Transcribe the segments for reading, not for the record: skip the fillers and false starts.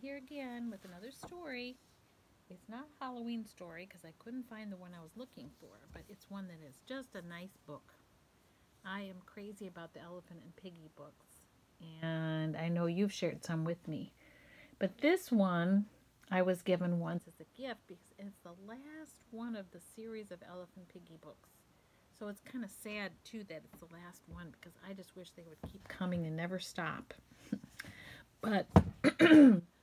here again with another story. It's not a Halloween story because I couldn't find the one I was looking for, but it's one that is just a nice book. I am crazy about the Elephant and Piggy books, and I know you've shared some with me. But this one I was given once as a gift because it's the last one of the series of Elephant Piggy books. So it's kind of sad too that it's the last one because I just wish they would keep coming and never stop. But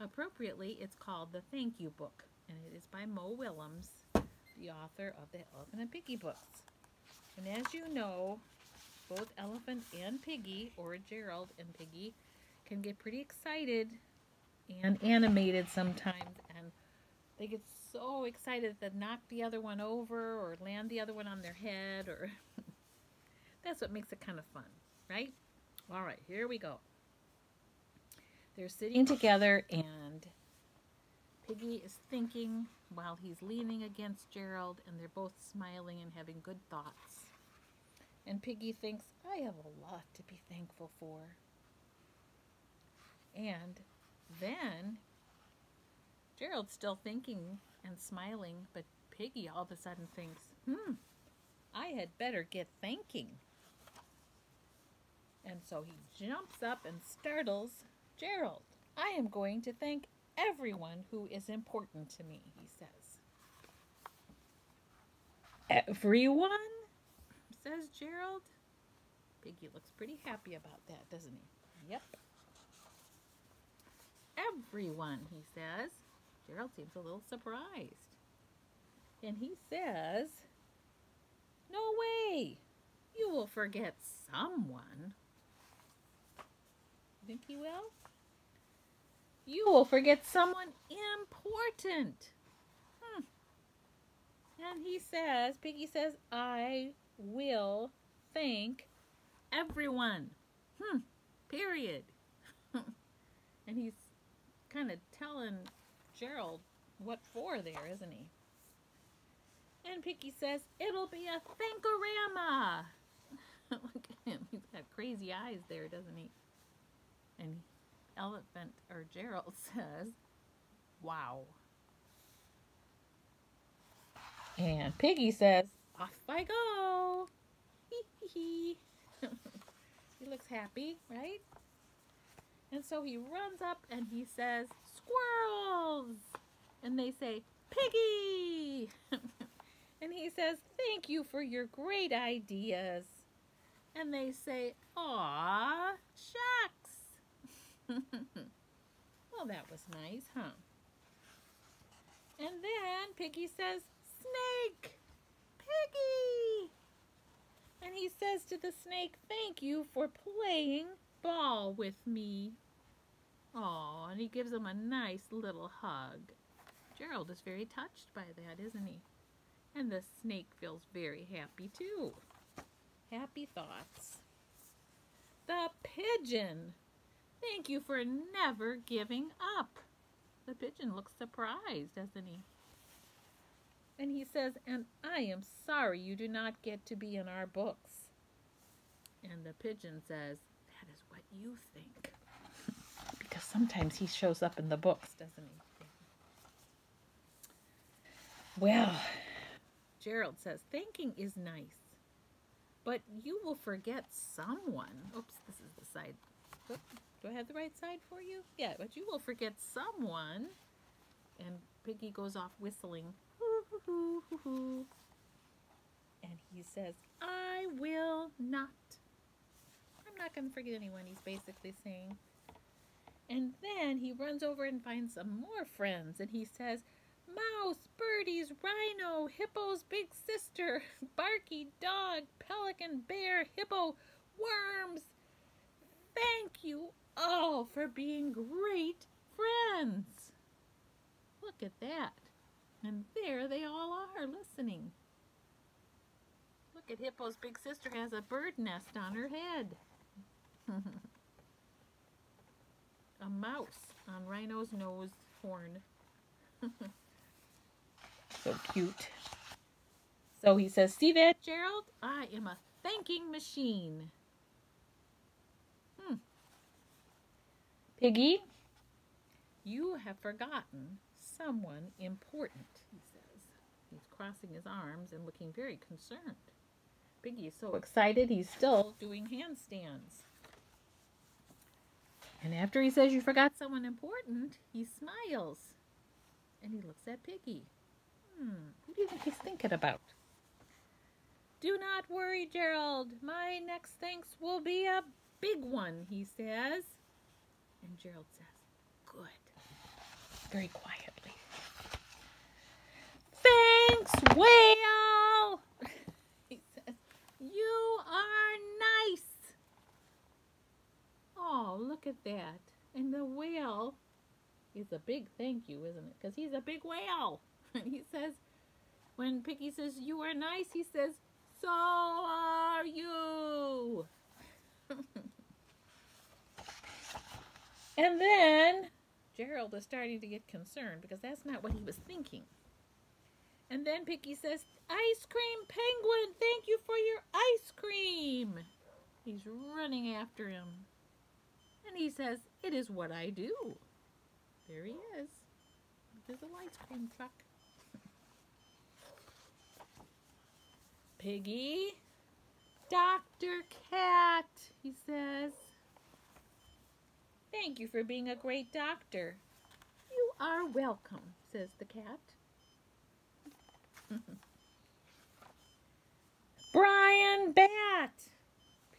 appropriately, it's called The Thank You Book, and it is by Mo Willems, the author of the Elephant and Piggy books. And as you know, both Elephant and Piggy, or Gerald and Piggy, can get pretty excited and animated sometimes, and they get so excited that they knock the other one over or land the other one on their head, or that's what makes it kind of fun, right? All right, here we go. They're sitting together, and Piggy is thinking while he's leaning against Gerald, and they're both smiling and having good thoughts. And Piggy thinks, I have a lot to be thankful for. And then Gerald's still thinking and smiling, but Piggy all of a sudden thinks, I had better get thanking. And so he jumps up and startles Gerald. I am going to thank everyone who is important to me, he says. Everyone? Says Gerald. Piggy looks pretty happy about that, doesn't he? Yep. Everyone, he says. Gerald seems a little surprised. And he says, no way. You will forget someone. Think he will? You will forget someone important. And he says, Piggy says, I will thank everyone. Period. And he's kind of telling Gerald what for there, isn't he? And Piggy says, it'll be a thankorama. Look at him. He's got crazy eyes there, doesn't he? And Elephant, or Gerald, says, wow. And Piggy says, off I go. He looks happy, right? And so he runs up and he says, squirrels! And they say, Piggy! And he says, thank you for your great ideas. And they say, aw, shucks. Well, that was nice, huh? And then Piggy says, snake! Piggy! And he says to the snake, thank you for playing ball with me. Oh, and he gives him a nice little hug. Gerald is very touched by that, isn't he? And the snake feels very happy too. Happy thoughts. The pigeon. Thank you for never giving up. The pigeon looks surprised, doesn't he? And he says, and I am sorry you do not get to be in our books. And the pigeon says, that is what you think. Because sometimes he shows up in the books, doesn't he? Well, Gerald says, thanking is nice, but you will forget someone. Oops, this is the side. Oops, do I have the right side for you? Yeah, but you will forget someone. And Piggy goes off whistling. And he says, I will not. I'm not going to forget anyone, he's basically saying. And then he runs over and finds some more friends. And he says, mouse, birdies, rhino, hippo's big sister, barky dog, pelican, bear, hippo, worms. Thank you all for being great friends. Look at that. And there they all are listening. Look at Hippo's big sister has a bird nest on her head. A mouse on Rhino's nose horn. So cute. So he says, see that, Gerald? I am a thanking machine. Piggy, You have forgotten someone important, he says. He's crossing his arms and looking very concerned. Piggy is so excited he's still doing handstands. And after he says you forgot someone important, he smiles. And he looks at Piggy. Who do you think he's thinking about? Do not worry, Gerald. My next thanks will be a big one, he says. And Gerald says, good. Very quietly. Thanks, whale! He says, you are nice. Oh, look at that. And the whale is a big thank you, isn't it? Because he's a big whale. And he says, when Piggy says, you are nice, he says, so are you. And then Gerald is starting to get concerned because that's not what he was thinking. And then Piggy says, ice cream penguin, thank you for your ice cream. He's running after him. And he says, it is what I do. There he is. There's a ice cream truck. Piggy, Dr. Cat, he says. Thank you for being a great doctor. You are welcome, says the cat. Brian Bat.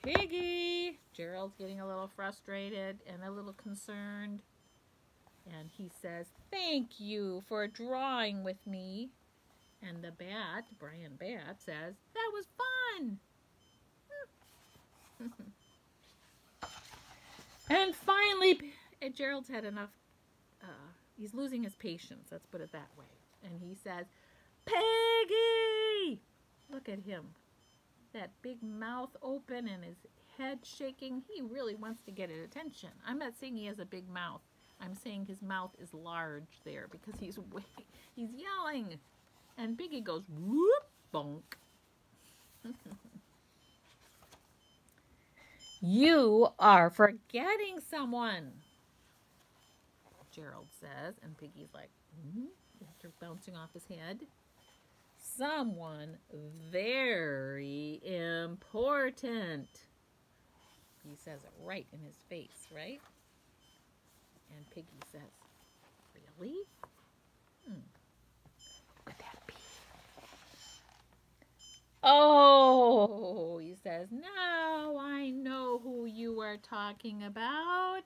Piggy. Gerald's getting a little frustrated and a little concerned. And he says, thank you for drawing with me. And the bat, Brian Bat, says, that was fun. And finally, Gerald's had enough. He's losing his patience, let's put it that way. And he says, Piggy! Look at him. That big mouth open and his head shaking. He really wants to get attention. I'm not saying he has a big mouth. I'm saying his mouth is large there because he's yelling. And Piggy goes, whoop, bonk. You are forgetting someone, Gerald says. And Piggy's like, after bouncing off his head. Someone very important. He says it right in his face, right? And Piggy says, really? Who could that be? Oh, he says, now I know who you are talking about.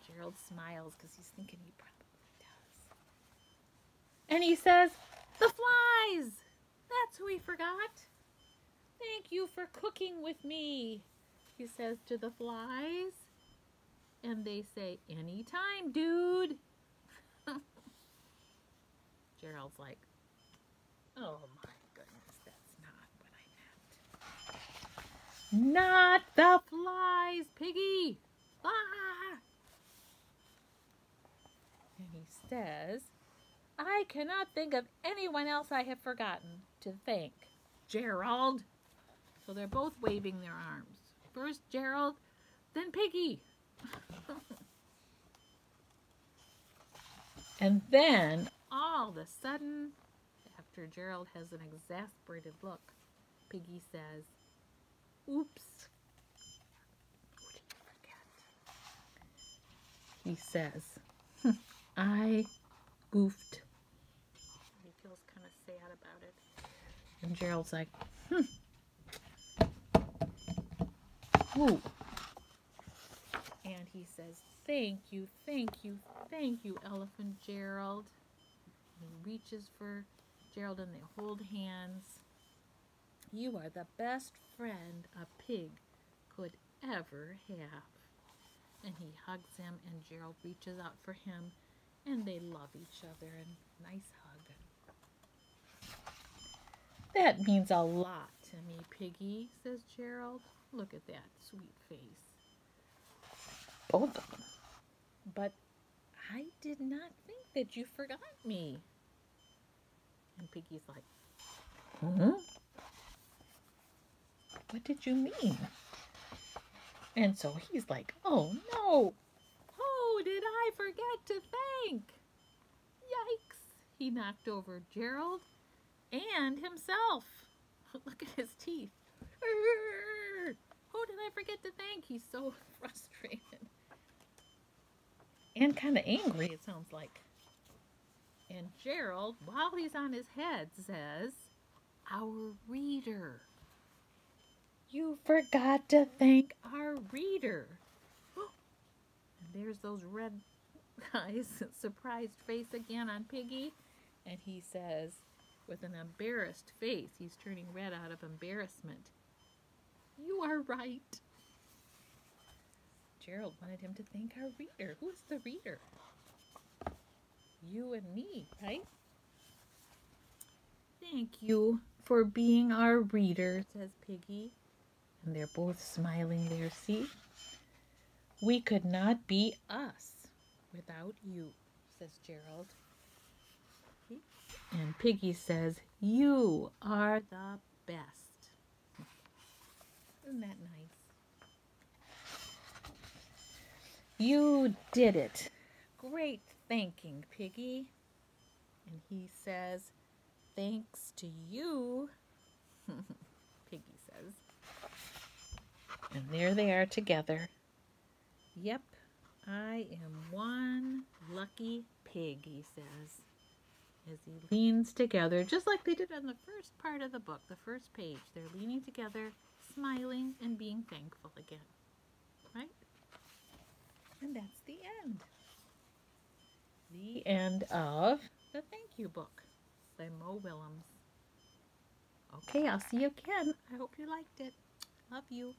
Gerald smiles because he's thinking he probably does. And he says, the flies! That's who he forgot. Thank you for cooking with me, he says to the flies. And they say, anytime, dude. Gerald's like, oh my goodness, that's not what I meant. Not the flies, Piggy. Ah! And he says, I cannot think of anyone else I have forgotten to thank. Gerald. So they're both waving their arms. First Gerald, then Piggy. And then, all of a sudden, after Gerald has an exasperated look, Piggy says, oops. What did you forget? He says, I goofed. He feels kind of sad about it. And Gerald's like, Ooh. And he says, thank you, Elephant Gerald. And he reaches for Gerald and they hold hands. You are the best friend a pig could ever have. And he hugs him and Gerald reaches out for him and they love each other. And nice hug. That means a lot to me, Piggy, says Gerald. Look at that sweet face. Both of them. But I did not think that you forgot me. And Piggy's like, what did you mean? And so he's like, oh no. Oh, did I forget to He knocked over Gerald and himself. Look at his teeth. Who did I forget to thank? He's so frustrated. And kind of angry, it sounds like. And Gerald, while he's on his head, says, our reader. You forgot to thank our reader. And there's those red eyes, surprised face again on Piggy. And he says, with an embarrassed face, he's turning red out of embarrassment, you are right. Gerald wanted him to thank our reader. Who's the reader? You and me, right? Thank you for being our reader, says Piggy. And they're both smiling there, see? We could not be us without you, says Gerald. And Piggy says, you are the best. Isn't that nice? You did it. Great thanking, Piggy. And he says, thanks to you, Piggy says. And there they are together. Yep, I am one lucky pig, he says, as he leans together, just like they did on the first part of the book, the first page. They're leaning together, smiling, and being thankful again. Right? And that's the end. The end of the Thank You book by Mo Willems. Okay, I'll see you again. I hope you liked it. Love you.